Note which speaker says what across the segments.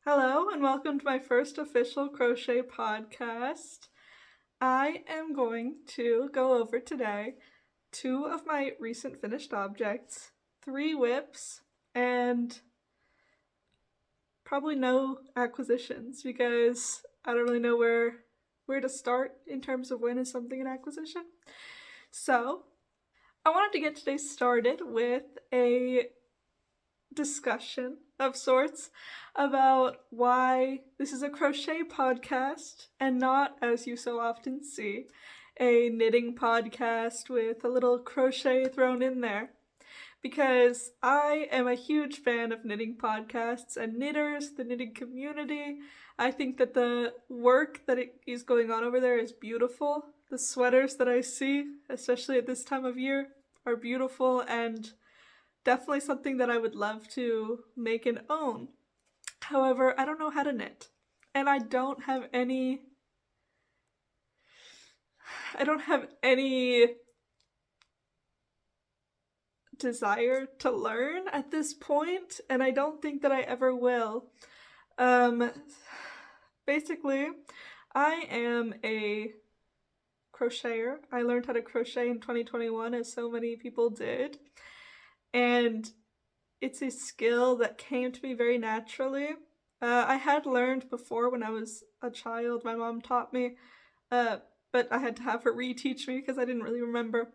Speaker 1: Hello and welcome to my first official crochet podcast. I am going to go over today 2 of my recent finished objects, 3 whips, and probably no acquisitions because I don't really know where to start in terms of when is something an acquisition. So, I wanted to get today started with a discussion of sorts about why this is a crochet podcast and not, as you so often see, a knitting podcast with a little crochet thrown in there. Because I am a huge fan of knitting podcasts and knitters, the knitting community. I think that the work that is going on over there is beautiful. The sweaters that I see, especially at this time of year, are beautiful and definitely something that I would love to make and own. However, I don't know how to knit. And I don't have any desire to learn at this point, and I don't think that I ever will. Basically, I am a crocheter. I learned how to crochet in 2021, as so many people did. And it's a skill that came to me very naturally. I had learned before when I was a child. My mom taught me, but I had to have her reteach me because I didn't really remember.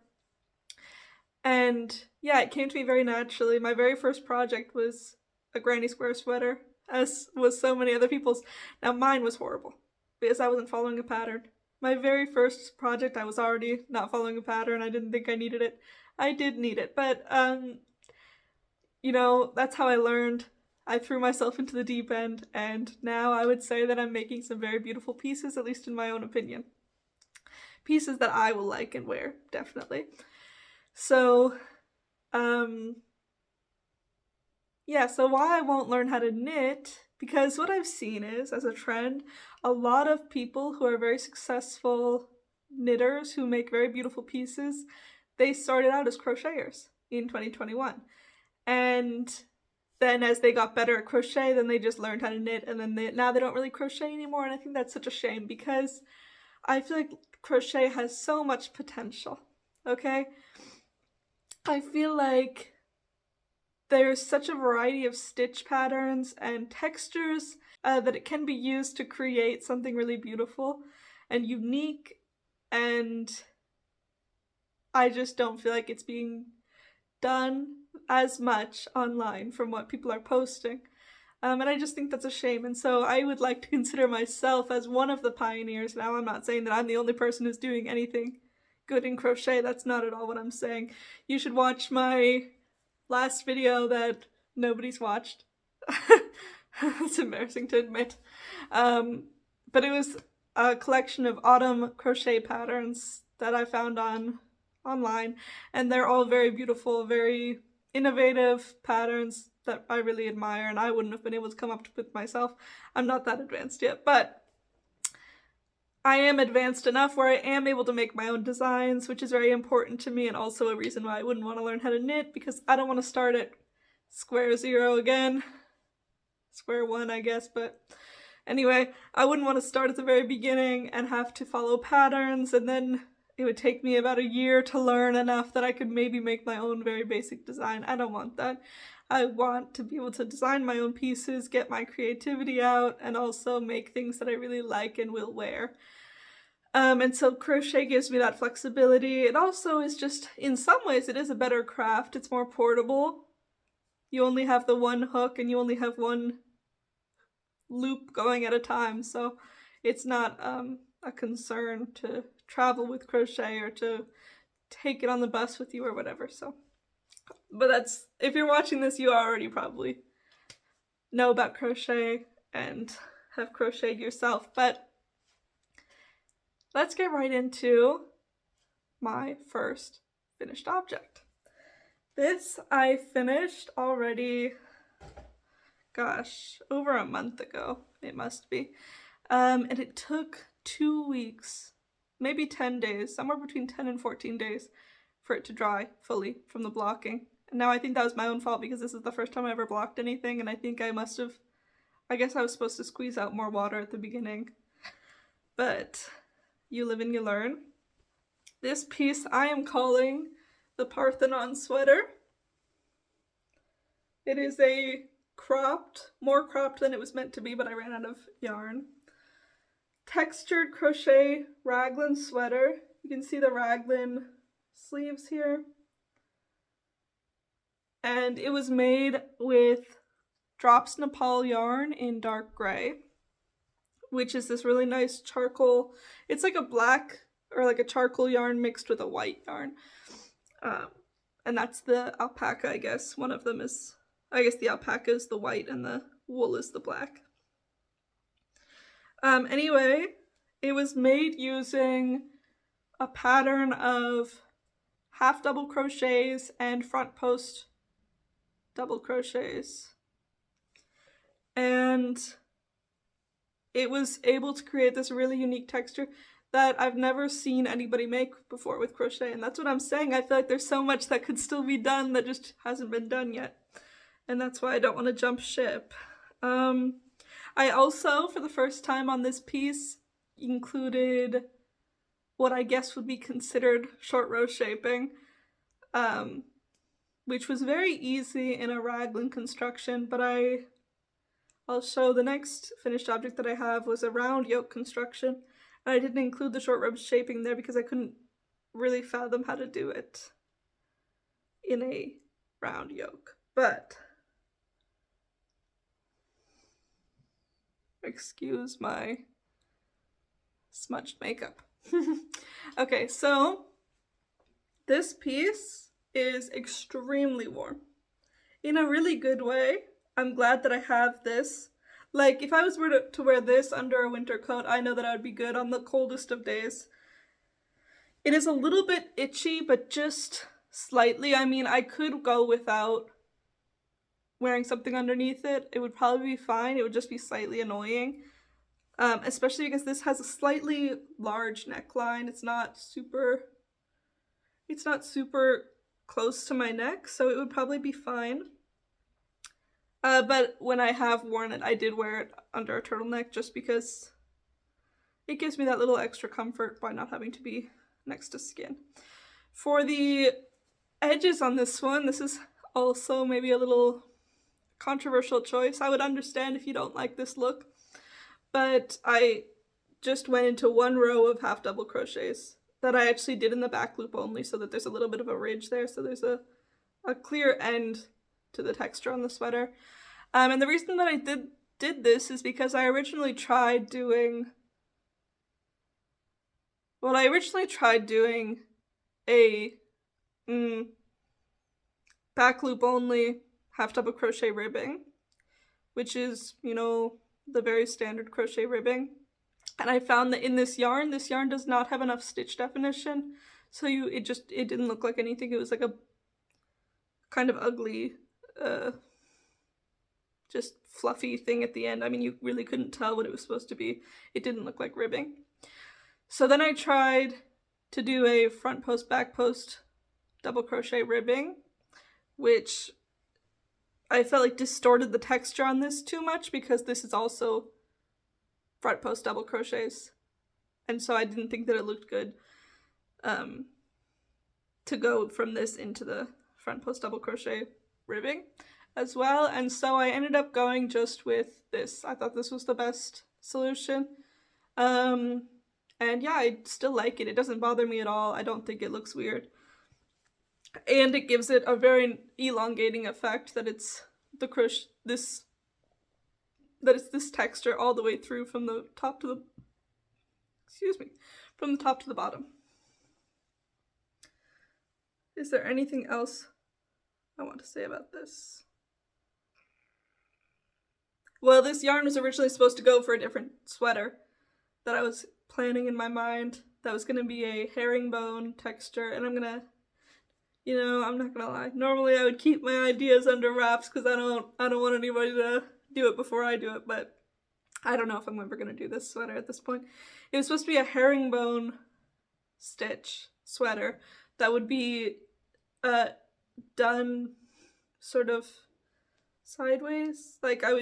Speaker 1: And yeah, it came to me very naturally. My very first project was a granny square sweater, as was so many other people's. Now mine was horrible because I wasn't following a pattern. My very first project, I was already not following a pattern. I didn't think I needed it. I did need it, but that's how I learned. I threw myself into the deep end, and now I would say that I'm making some very beautiful pieces, at least in my own opinion. Pieces that I will like and wear, definitely. So, so why I won't learn how to knit, because what I've seen is, as a trend, a lot of people who are very successful knitters who make very beautiful pieces, they started out as crocheters in 2021. And then as they got better at crochet, then they just learned how to knit, and then now they don't really crochet anymore, and I think that's such a shame because I feel like crochet has so much potential, okay? I feel like there's such a variety of stitch patterns and textures that it can be used to create something really beautiful and unique, and I just don't feel like it's being done as much online from what people are posting. And I just think that's a shame. And so I would like to consider myself as one of the pioneers. Now, I'm not saying that I'm the only person who's doing anything good in crochet. That's not at all what I'm saying. You should watch my last video that nobody's watched. It's embarrassing to admit. But it was a collection of autumn crochet patterns that I found online, and they're all very beautiful, very innovative patterns that I really admire, and I wouldn't have been able to come up with myself. I'm not that advanced yet, but I am advanced enough where I am able to make my own designs, which is very important to me, and also a reason why I wouldn't want to learn how to knit, because I don't want to start at square zero again. Square one, I guess, but anyway, I wouldn't want to start at the very beginning and have to follow patterns, and then it would take me about a year to learn enough that I could maybe make my own very basic design. I don't want that. I want to be able to design my own pieces, get my creativity out, and also make things that I really like and will wear. And so crochet gives me that flexibility. It also is just, in some ways, it is a better craft. It's more portable. You only have the one hook and you only have one loop going at a time, so it's not a concern to travel with crochet or to take it on the bus with you or whatever. So, but that's, if you're watching this, you already probably know about crochet and have crocheted yourself. But let's get right into my first finished object. This I finished already, over a month ago, it must be. And it took 2 weeks, maybe 10 days, somewhere between 10 and 14 days for it to dry fully from the blocking. And now I think that was my own fault because this is the first time I ever blocked anything, and I think I I guess I was supposed to squeeze out more water at the beginning, but you live and you learn. This piece I am calling the Parthenon Sweater. It is a more cropped than it was meant to be, but I ran out of yarn. Textured crochet raglan sweater. You can see the raglan sleeves here. And it was made with Drops Nepal yarn in dark gray, which is this really nice charcoal. It's like a black or like a charcoal yarn mixed with a white yarn. And that's the alpaca, I guess. One of them is, I guess the alpaca is the white and the wool is the black. Anyway, it was made using a pattern of half double crochets and front post double crochets. And it was able to create this really unique texture that I've never seen anybody make before with crochet. And that's what I'm saying. I feel like there's so much that could still be done that just hasn't been done yet. And that's why I don't want to jump ship. I also, for the first time on this piece, included what I guess would be considered short row shaping, which was very easy in a raglan construction, but I'll show the next finished object that I have was a round yoke construction, and I didn't include the short row shaping there because I couldn't really fathom how to do it in a round yoke. But excuse my smudged makeup. Okay, so this piece is extremely warm in a really good way. I'm glad that I have this. Like, if I was to wear this under a winter coat, I know that I would be good on the coldest of days. It is a little bit itchy, but just slightly. I mean, I could go without wearing something underneath it. It would probably be fine. It would just be slightly annoying. Especially because this has a slightly large neckline. It's not super close to my neck, so it would probably be fine. But when I have worn it, I did wear it under a turtleneck just because it gives me that little extra comfort by not having to be next to skin. For the edges on this one, this is also maybe a little controversial choice. I would understand if you don't like this look, but I just went into one row of half double crochets that I actually did in the back loop only, so that there's a little bit of a ridge there, so there's a clear end to the texture on the sweater. And the reason that I did this is because I originally tried doing a back loop only half double crochet ribbing, which is, you know, the very standard crochet ribbing. And I found that in this yarn does not have enough stitch definition, so it didn't look like anything. It was like a kind of ugly, just fluffy thing at the end. I mean, you really couldn't tell what it was supposed to be. It didn't look like ribbing. So then I tried to do a front post, back post double crochet ribbing, which I felt like distorted the texture on this too much because this is also front post double crochets, and so I didn't think that it looked good to go from this into the front post double crochet ribbing as well, and so I ended up going just with this. I thought this was the best solution, and yeah, I still like it. It doesn't bother me at all. I don't think it looks weird, and it gives it a very elongating effect that it's this texture all the way through from the top to the bottom. Is there anything else I want to say about this? Well, this yarn was originally supposed to go for a different sweater that I was planning in my mind. That was going to be a herringbone texture, and I'm not gonna lie. Normally I would keep my ideas under wraps because I don't want anybody to do it before I do it, but I don't know if I'm ever going to do this sweater at this point. It was supposed to be a herringbone stitch sweater that would be done sort of sideways. Like I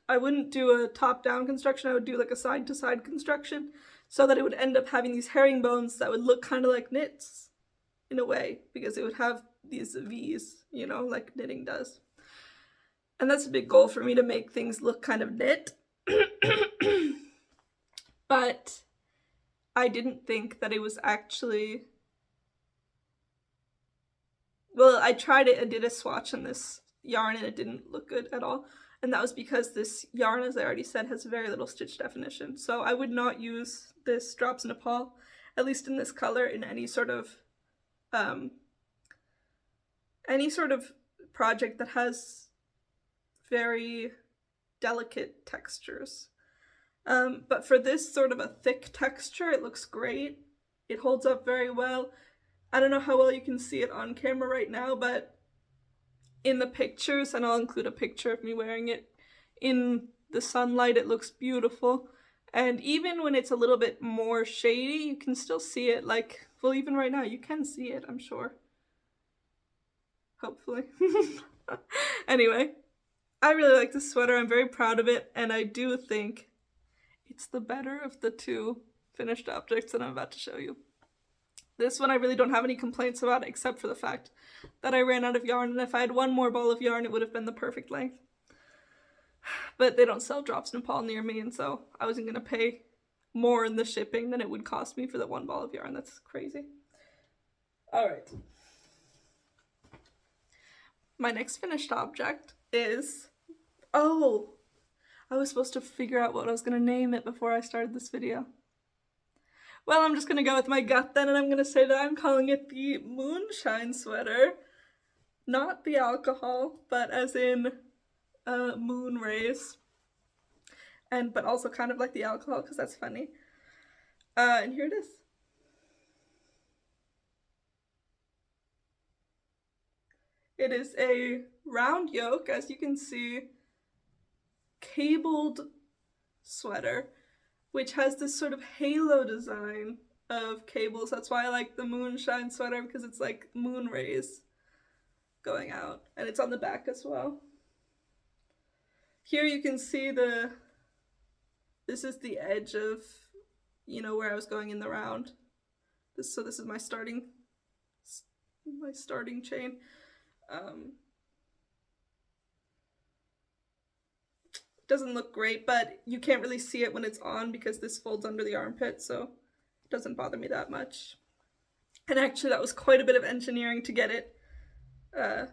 Speaker 1: I wouldn't do a top-down construction, I would do like a side-to-side construction, so that it would end up having these herringbones that would look kind of like knits, in a way, because it would have these V's, you know, like knitting does. And that's a big goal for me, to make things look kind of knit. But I didn't think that it was actually... Well, I tried it, I did a swatch on this yarn and it didn't look good at all. And that was because this yarn, as I already said, has very little stitch definition. So I would not use this Drops Nepal, at least in this color, in any sort of project that has very delicate textures. But for this sort of a thick texture, it looks great. It holds up very well. I don't know how well you can see it on camera right now, but in the pictures, and I'll include a picture of me wearing it in the sunlight, it looks beautiful. And even when it's a little bit more shady, you can still see it. Like, well, even right now, you can see it, I'm sure. Hopefully. Anyway, I really like this sweater. I'm very proud of it, and I do think it's the better of the two finished objects that I'm about to show you. This one I really don't have any complaints about, except for the fact that I ran out of yarn, and if I had one more ball of yarn, it would have been the perfect length. But they don't sell Drops Nepal near me, and so I wasn't going to pay more in the shipping than it would cost me for that one ball of yarn. That's crazy. Alright. My next finished object is... Oh! I was supposed to figure out what I was going to name it before I started this video. Well, I'm just going to go with my gut then, and I'm going to say that I'm calling it the Moonshine Sweater. Not the alcohol, but as in moon rays. But also kind of like the alcohol, because that's funny. And here it is. It is a round yoke, as you can see, cabled sweater, which has this sort of halo design of cables. That's why I like the Moonshine Sweater, because it's like moon rays going out. And it's on the back as well. Here you can see this is the edge of, you know, where I was going in the round. So this is my starting chain. Doesn't look great, but you can't really see it when it's on because this folds under the armpit, so it doesn't bother me that much. And actually that was quite a bit of engineering to get it to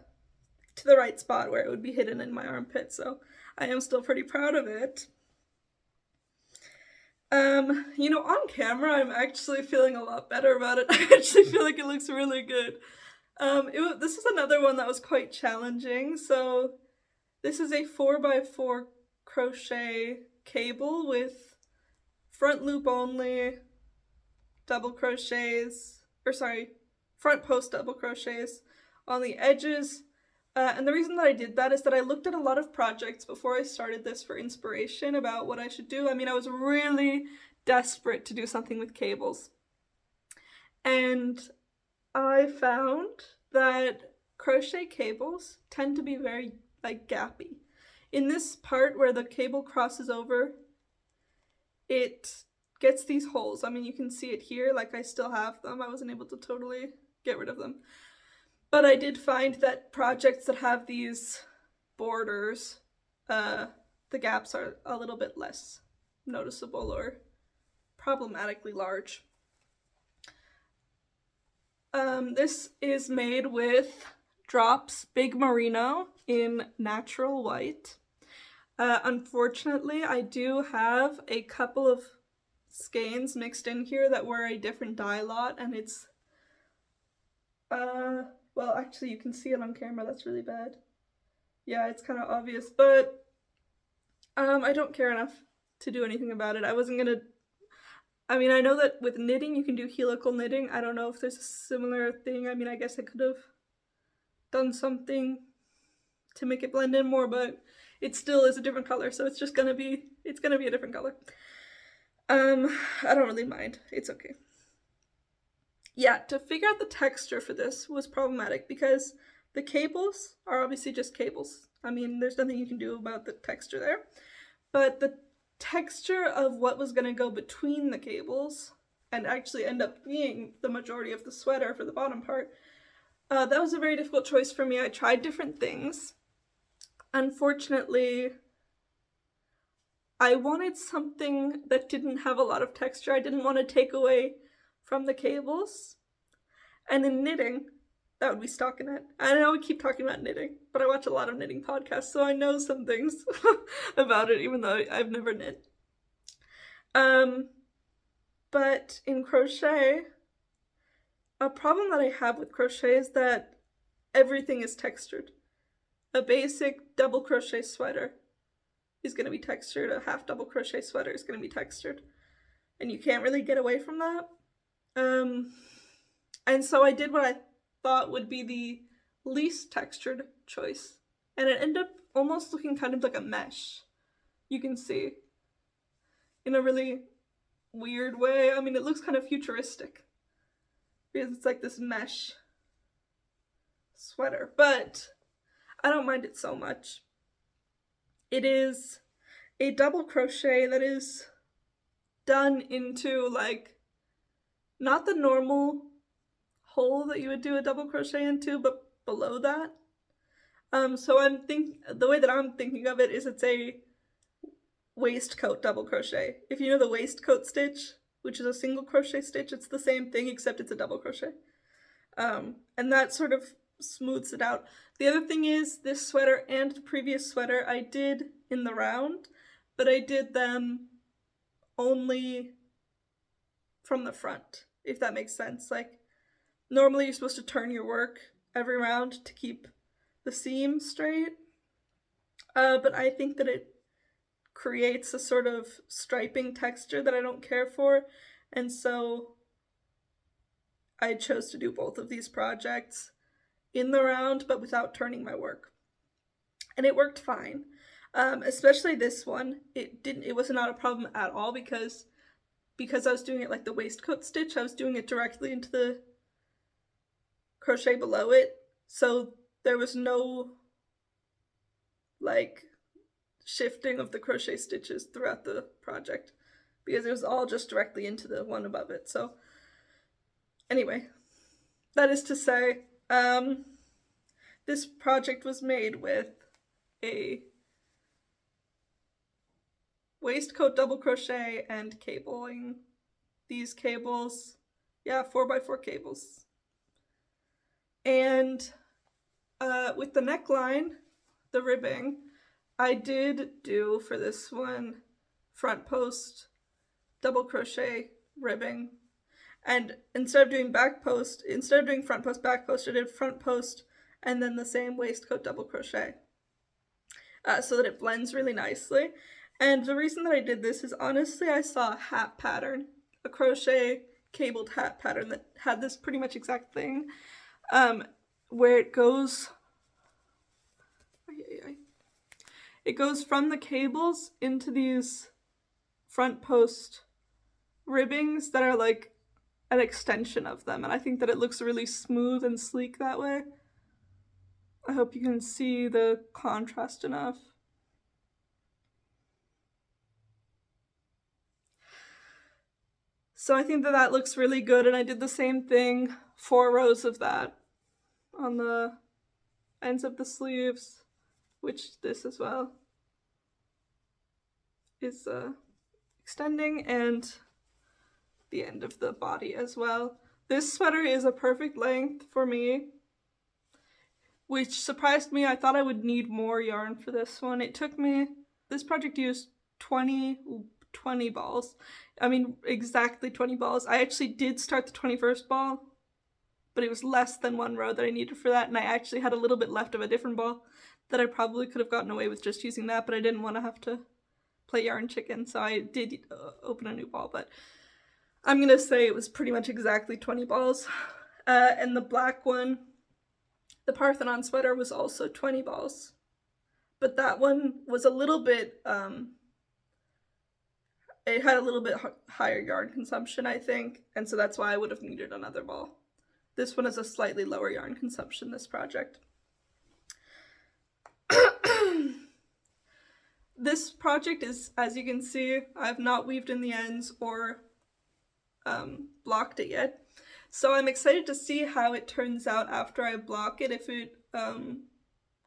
Speaker 1: the right spot where it would be hidden in my armpit, so I am still pretty proud of it. You know, on camera I'm actually feeling a lot better about it. I actually feel like it looks really good. This is another one that was quite challenging. So this is a 4x4 crochet cable with front loop only, double crochets, front post double crochets on the edges. And the reason that I did that is that I looked at a lot of projects before I started this for inspiration about what I should do. I mean, I was really desperate to do something with cables. And I found that crochet cables tend to be very, like, gappy. In this part where the cable crosses over, it gets these holes. I mean, you can see it here, like I still have them. I wasn't able to totally get rid of them. But I did find that projects that have these borders, the gaps are a little bit less noticeable or problematically large. This is made with Drops Big Merino in natural white. Unfortunately, I do have a couple of skeins mixed in here that were a different dye lot, and it's, well, actually you can see it on camera, that's really bad. Yeah, it's kind of obvious, but I don't care enough to do anything about it. I mean, I know that with knitting you can do helical knitting. I don't know if there's a similar thing. I mean, I guess I could have done something to make it blend in more, but it still is a different color, so it's gonna be a different color. I don't really mind. It's okay. Yeah, to figure out the texture for this was problematic because the cables are obviously just cables. I mean, there's nothing you can do about the texture there. but the texture of what was going to go between the cables and actually end up being the majority of the sweater for the bottom part, that was a very difficult choice for me. I tried different things. Unfortunately, I wanted something that didn't have a lot of texture. I didn't want to take away from the cables. And in knitting, that would be stockinette. I know we keep talking about knitting, but I watch a lot of knitting podcasts, so I know some things about it, even though I've never knit. But in crochet, a problem that I have with crochet is that everything is textured. A basic double crochet sweater is going to be textured. A half double crochet sweater is going to be textured. And you can't really get away from that. And so I did what I thought would be the least textured choice. And it ended up almost looking kind of like a mesh. You can see. In a really weird way. I mean, it looks kind of futuristic. Because it's like this mesh sweater. But I don't mind it so much. It is a double crochet that is done into like not the normal hole that you would do a double crochet into, but below that. So the way that I'm thinking of it is it's a waistcoat double crochet. If you know the waistcoat stitch, which is a single crochet stitch, it's the same thing except it's a double crochet. And that sort of smooths it out. The other thing is this sweater and the previous sweater I did in the round, but I did them only from the front, if that makes sense. Like normally you're supposed to turn your work every round to keep the seam straight, but I think that it creates a sort of striping texture that I don't care for, and so I chose to do both of these projects in the round, but without turning my work. And it worked fine. Especially this one. It was not a problem at all because I was doing it like the waistcoat stitch, I was doing it directly into the crochet below it. So there was no like shifting of the crochet stitches throughout the project because it was all just directly into the one above it. So anyway, that is to say, this project was made with a waistcoat double crochet and cabling. These cables, 4x4 cables. And with the neckline, the ribbing, I did do for this one front post double crochet ribbing. And instead of doing front post, back post, I did front post and then the same waistcoat double crochet. So that it blends really nicely. And the reason that I did this is honestly I saw a hat pattern, a crochet cabled hat pattern that had this pretty much exact thing, where it goes from the cables into these front post ribbings that are like an extension of them, and I think that it looks really smooth and sleek that way. I hope you can see the contrast enough. So I think that looks really good, and I did the same thing, 4 rows of that on the ends of the sleeves, which this as well is extending, and the end of the body as well. This sweater is a perfect length for me, which surprised me. I thought I would need more yarn for this one. This project used 20 balls. I mean, exactly 20 balls. I actually did start the 21st ball, but it was less than 1 row that I needed for that, and I actually had a little bit left of a different ball that I probably could have gotten away with just using that, but I didn't want to have to play yarn chicken, so I did open a new ball, but I'm gonna say it was pretty much exactly 20 balls. And the black one, the Parthenon Sweater, was also 20 balls. But that one was a little bit, it had a little bit higher yarn consumption, I think, and so that's why I would have needed another ball. This one has a slightly lower yarn consumption, this project. This project is, as you can see, I've not weaved in the ends or blocked it yet. So I'm excited to see how it turns out after I block it. If it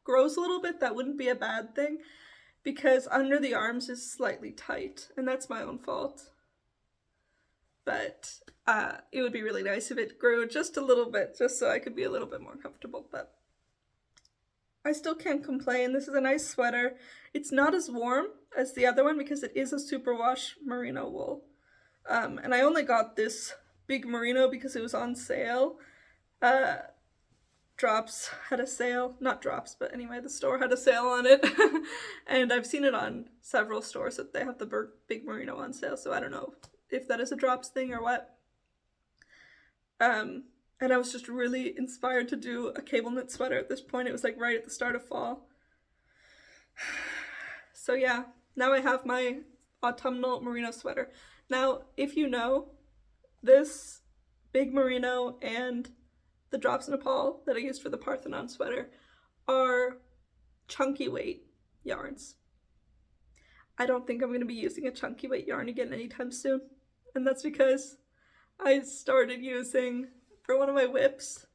Speaker 1: grows a little bit, that wouldn't be a bad thing, because under the arms is slightly tight, and that's my own fault. But it would be really nice if it grew just a little bit, just so I could be a little bit more comfortable. But I still can't complain. This is a nice sweater. It's not as warm as the other one because it is a superwash merino wool. And I only got this big merino because it was on sale. Drops had a sale. Not Drops, but anyway, the store had a sale on it. And I've seen it on several stores that they have the big merino on sale, so I don't know if that is a Drops thing or what. And I was just really inspired to do a cable knit sweater at this point. It was like right at the start of fall. So yeah, now I have my autumnal merino sweater. Now, if you know, this big merino and the Drops Nepal that I used for the Parthenon sweater are chunky weight yarns. I don't think I'm going to be using a chunky weight yarn again anytime soon. And that's because I started using, for one of my whips,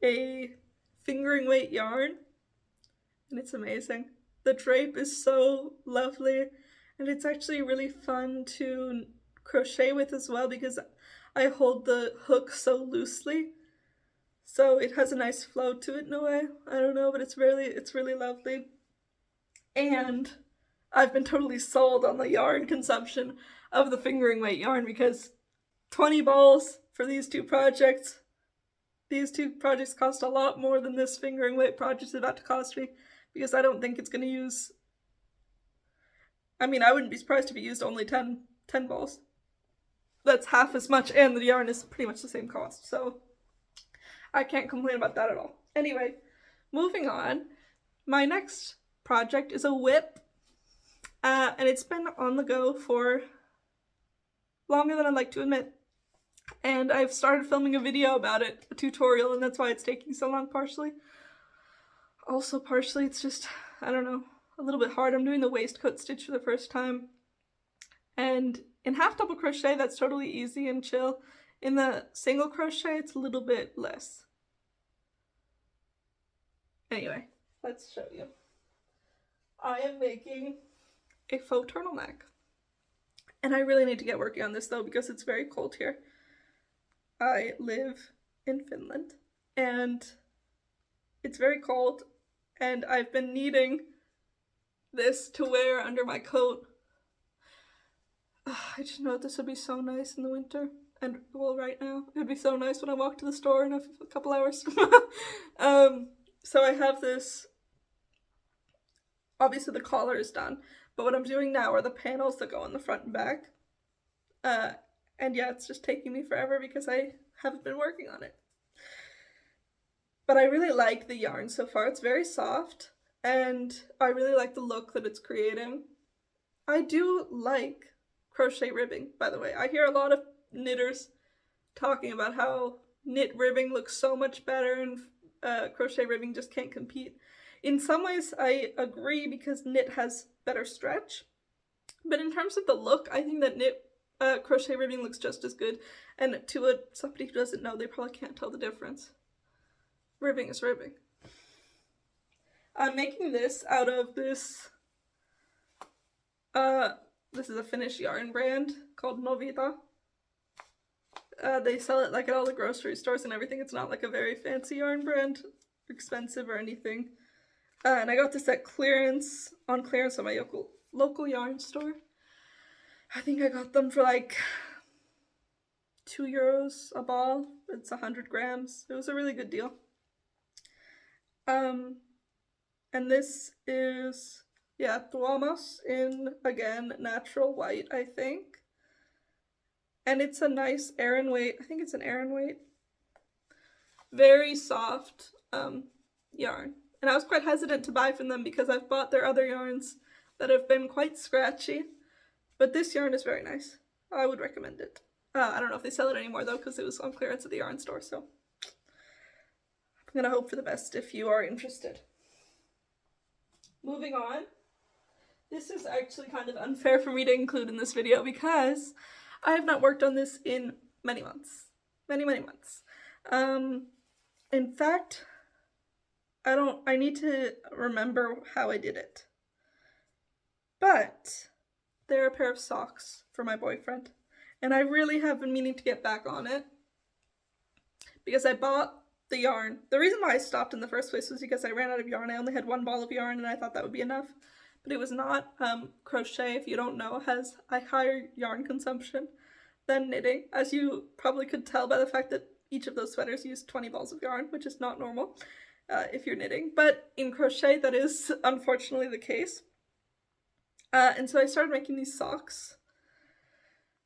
Speaker 1: a fingering weight yarn, and it's amazing. The drape is so lovely, and it's actually really fun to crochet with as well because I hold the hook so loosely, so it has a nice flow to it in a way. I don't know, but it's really lovely. And I've been totally sold on the yarn consumption of the fingering weight yarn because 20 balls for these two projects. These two projects cost a lot more than this fingering weight project is about to cost me, because I don't think it's going to use... I mean, I wouldn't be surprised if it used only 10 balls. That's half as much, and the yarn is pretty much the same cost, so I can't complain about that at all. Anyway, moving on. My next project is a whip, and it's been on the go for longer than I'd like to admit. And I've started filming a video about it, a tutorial, and that's why it's taking so long partially. Also partially it's just, I don't know, a little bit hard. I'm doing the waistcoat stitch for the first time. And in half double crochet, that's totally easy and chill. In the single crochet, it's a little bit less. Anyway, let's show you. I am making a faux turtleneck. And I really need to get working on this though because it's very cold here. I live in Finland and it's very cold, and I've been needing this to wear under my coat. I just know this would be so nice in the winter, and well, right now it would be so nice when I walk to the store in a couple hours. So I have this. Obviously the collar is done, but what I'm doing now are the panels that go on the front and back. And yeah, it's just taking me forever because I haven't been working on it. But I really like the yarn so far. It's very soft, and I really like the look that it's creating. I do like crochet ribbing, by the way. I hear a lot of knitters talking about how knit ribbing looks so much better and crochet ribbing just can't compete. In some ways, I agree because knit has better stretch. But in terms of the look, I think that crochet ribbing looks just as good, and to somebody who doesn't know, they probably can't tell the difference. Ribbing is ribbing. I'm making this out of this is a Finnish yarn brand called Novita. They sell it like at all the grocery stores and everything. It's not like a very fancy yarn brand, expensive or anything. And I got this at clearance at my local yarn store. I think I got them for like €2 a ball. It's 100 grams. It was a really good deal. And this is, yeah, Tuomas in, again, natural white, I think. And it's a nice Aran weight. I think it's an Aran weight. Very soft yarn. And I was quite hesitant to buy from them because I've bought their other yarns that have been quite scratchy. But this yarn is very nice. I would recommend it. I don't know if they sell it anymore though because it was on clearance at the yarn store, so I'm gonna hope for the best if you are interested. Moving on. This is actually kind of unfair for me to include in this video because I have not worked on this in many months. Many months. In fact, I need to remember how I did it. But they're a pair of socks for my boyfriend. And I really have been meaning to get back on it because I bought the yarn. The reason why I stopped in the first place was because I ran out of yarn. I only had one ball of yarn and I thought that would be enough. But it was not. Crochet, if you don't know, has a higher yarn consumption than knitting, as you probably could tell by the fact that each of those sweaters use 20 balls of yarn, which is not normal if you're knitting. But in crochet, that is unfortunately the case. And so I started making these socks.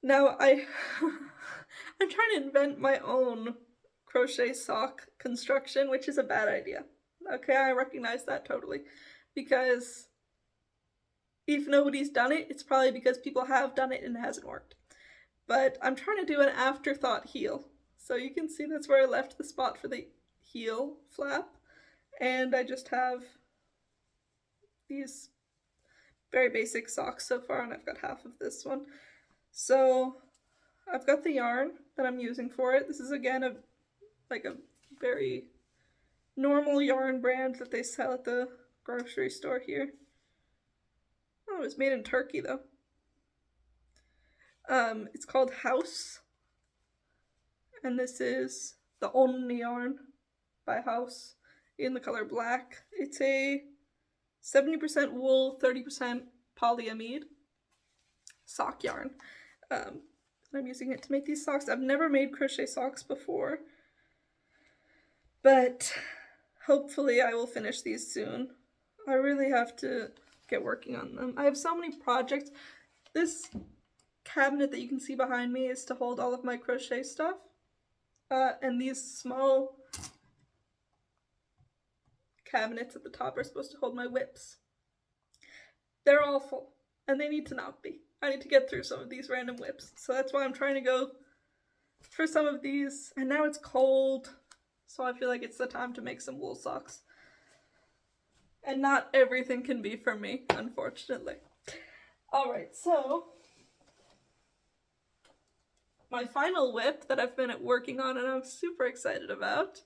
Speaker 1: Now I'm trying to invent my own crochet sock construction, which is a bad idea. Okay, I recognize that totally. Because if nobody's done it, it's probably because people have done it and it hasn't worked. But I'm trying to do an afterthought heel. So you can see that's where I left the spot for the heel flap. And I just have these very basic socks so far, and I've got half of this one. So I've got the yarn that I'm using for it. This is again a very normal yarn brand that they sell at the grocery store here. Oh, it was made in Turkey though. It's called House, and this is the only yarn by House in the color black. It's a 70% wool, 30% polyamide sock yarn. I'm using it to make these socks. I've never made crochet socks before, but hopefully I will finish these soon. I really have to get working on them. I have so many projects. This cabinet that you can see behind me is to hold all of my crochet stuff, and these small cabinets at the top are supposed to hold my whips. They're all full, and they need to not be. I need to get through some of these random whips, so that's why I'm trying to go for some of these. And now it's cold, so I feel like it's the time to make some wool socks. And not everything can be for me, unfortunately. Alright, so my final whip that I've been working on and I'm super excited about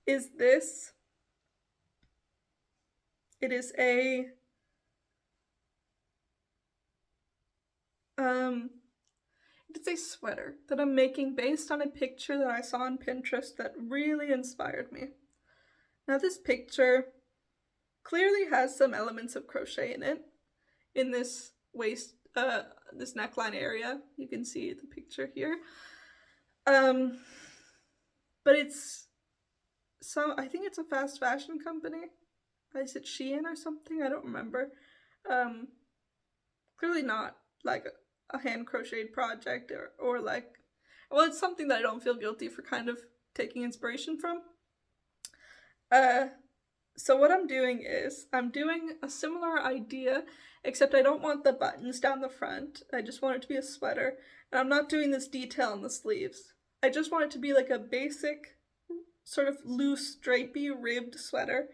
Speaker 1: is this. It is it's a sweater that I'm making based on a picture that I saw on Pinterest that really inspired me. Now this picture clearly has some elements of crochet in it, in this waist, this neckline area. You can see the picture here. But it's I think it's a fast fashion company. Is it Shein or something? I don't remember. Clearly not like a hand crocheted project or like, well, it's something that I don't feel guilty for kind of taking inspiration from. So what I'm doing is I'm doing a similar idea, except I don't want the buttons down the front. I just want it to be a sweater, and I'm not doing this detail on the sleeves. I just want it to be like a basic sort of loose drapey ribbed sweater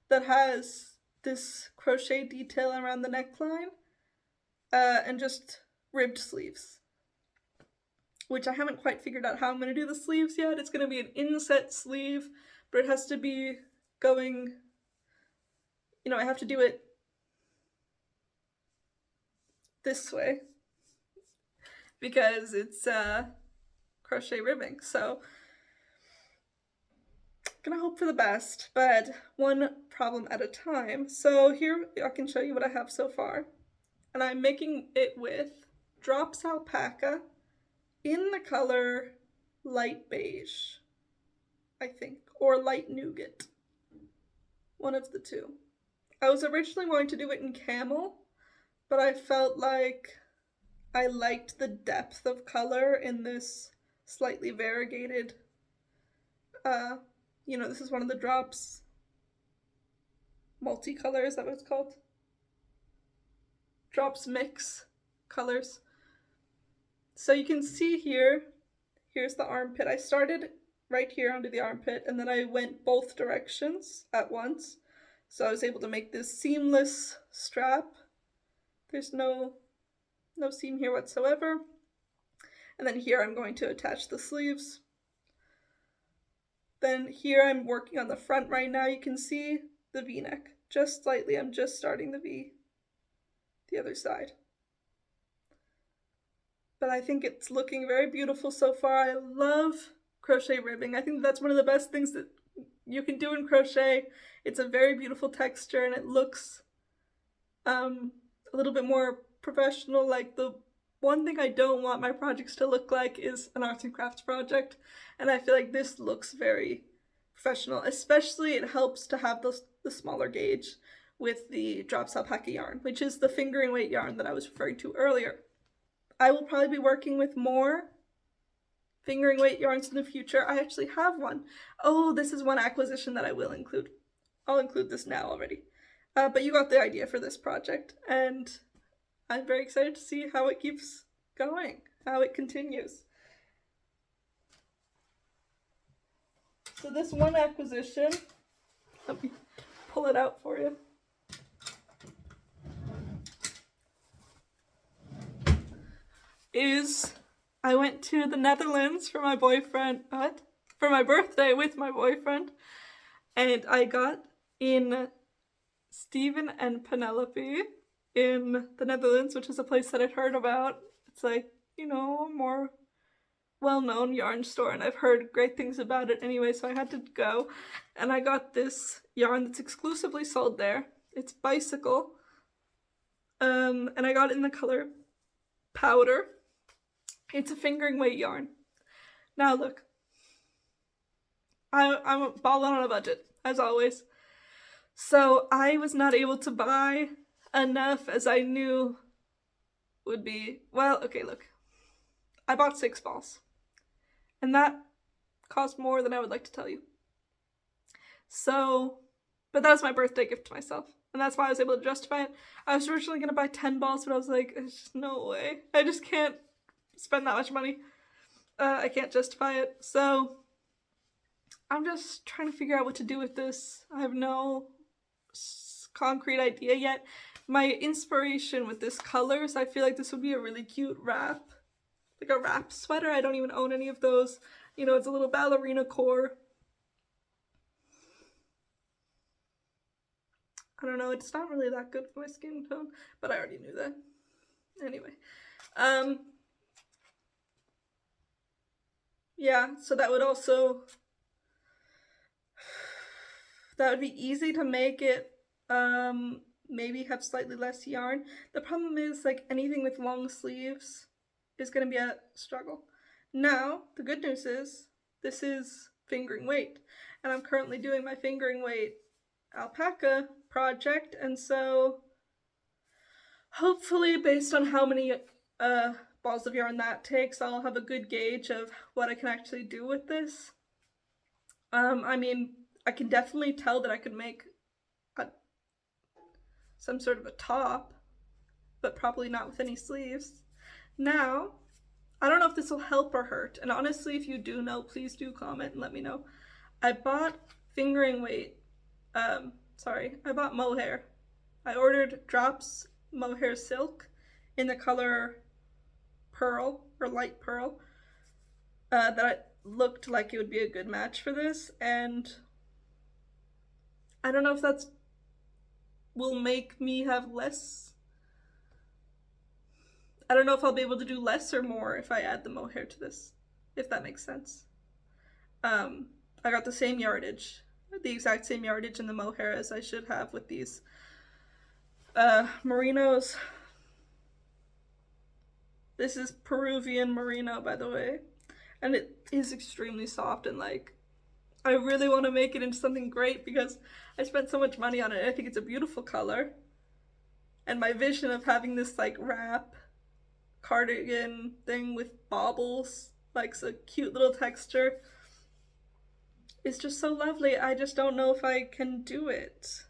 Speaker 1: that has this crochet detail around the neckline, and just ribbed sleeves, which I haven't quite figured out how I'm going to do the sleeves yet. It's going to be an inset sleeve, but it has to be going, I have to do it this way because it's crochet ribbing. So gonna hope for the best, but one problem at a time. So here I can show you what I have so far. And I'm making it with Drops Alpaca in the color light beige, I think, or light nougat. One of the two. I was originally going to do it in camel, but I felt like I liked the depth of color in this slightly variegated, this is one of the Drops multicolor, is that what it's called? Drops mix colors. So you can see here's the armpit. I started right here under the armpit, and then I went both directions at once. So I was able to make this seamless strap There's no seam here whatsoever. And then here I'm going to attach the sleeves. Then here I'm working on the front right now. You can see the V-neck just slightly. I'm just starting the V, the other side. But I think it's looking very beautiful so far. I love crochet ribbing. I think that's one of the best things that you can do in crochet. It's a very beautiful texture and it looks a little bit more professional. Like, the one thing I don't want my projects to look like is an arts and crafts project, and I feel like this looks very professional. Especially it helps to have the smaller gauge with the drops alpaca yarn, which is the fingering weight yarn that I was referring to earlier. I will probably be working with more fingering weight yarns in the future. I actually have one. Oh, this is one acquisition that I will include. I'll include this now already. But you got the idea for this project, and I'm very excited to see how it keeps going, how it continues. So this one acquisition, let me pull it out for you. I went to the Netherlands for my birthday with my boyfriend, and I got in Stephen and Penelope in the Netherlands, which is a place that I'd heard about. It's like, a more well-known yarn store, and I've heard great things about it anyway, so I had to go. And I got this yarn that's exclusively sold there. It's Bicycle. And I got it in the color Powder. It's a fingering weight yarn. Now look, I'm balling on a budget, as always. So I was not able to buy enough as I knew would be, okay, look. I bought 6 balls. And that cost more than I would like to tell you. So, but that was my birthday gift to myself. And that's why I was able to justify it. I was originally going to buy 10 balls, but I was like, there's just no way. I just can't spend that much money. I can't justify it. So I'm just trying to figure out what to do with this. I have no concrete idea yet. My inspiration with this color is I feel like this would be a really cute wrap. Like a wrap sweater. I don't even own any of those. It's a little ballerina core. I don't know, it's not really that good for my skin tone, but I already knew that. Anyway. Yeah, so that would be easy to make it, maybe have slightly less yarn. The problem is, like, anything with long sleeves is going to be a struggle. Now, the good news is, this is fingering weight, and I'm currently doing my fingering weight alpaca project, and so hopefully, based on how many balls of yarn that takes, I'll have a good gauge of what I can actually do with this. I mean, I can definitely tell that I could make some sort of a top, but probably not with any sleeves. Now, I don't know if this will help or hurt, and honestly, if you do know, please do comment and let me know. I bought fingering weight, I bought mohair. I ordered drops mohair silk in the color pearl, or light pearl, that looked like it would be a good match for this, and I don't know if that's will make me have less. I don't know if I'll be able to do less or more if I add the mohair to this, if that makes sense. I got the same yardage, the exact same yardage in the mohair as I should have with these merinos. This is Peruvian merino, by the way, and it is extremely soft, and like, I really want to make it into something great because I spent so much money on it. I think it's a beautiful color, and my vision of having this like wrap cardigan thing with baubles, like so cute little texture, is just so lovely. I just don't know if I can do it.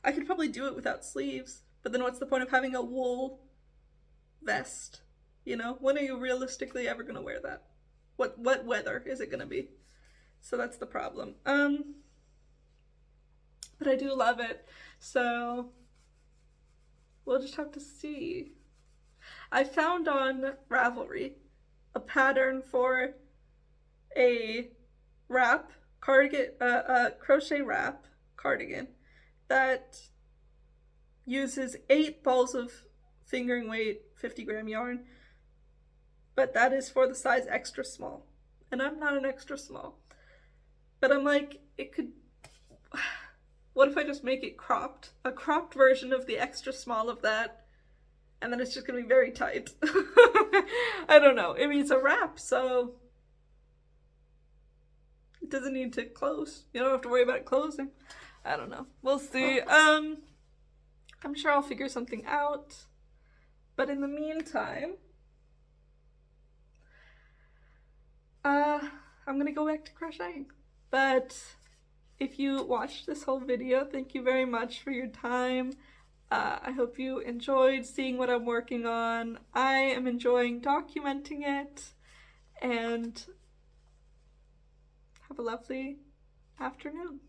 Speaker 1: I could probably do it without sleeves, but then what's the point of having a wool vest? When are you realistically ever gonna wear that? What weather is it gonna be? So that's the problem. But I do love it. So we'll just have to see. I found on Ravelry a pattern for a wrap cardigan, crochet wrap cardigan that uses 8 balls of fingering weight 50-gram yarn, but that is for the size extra small, and I'm not an extra small. But I'm like, it could, what if I just make it cropped? A cropped version of the extra small of that, and then it's just gonna be very tight. I don't know. I mean, it's a wrap, so it doesn't need to close. You don't have to worry about it closing. I don't know. We'll see. I'm sure I'll figure something out. But in the meantime, I'm gonna go back to crocheting. But if you watched this whole video, thank you very much for your time. I hope you enjoyed seeing what I'm working on. I am enjoying documenting it, and have a lovely afternoon.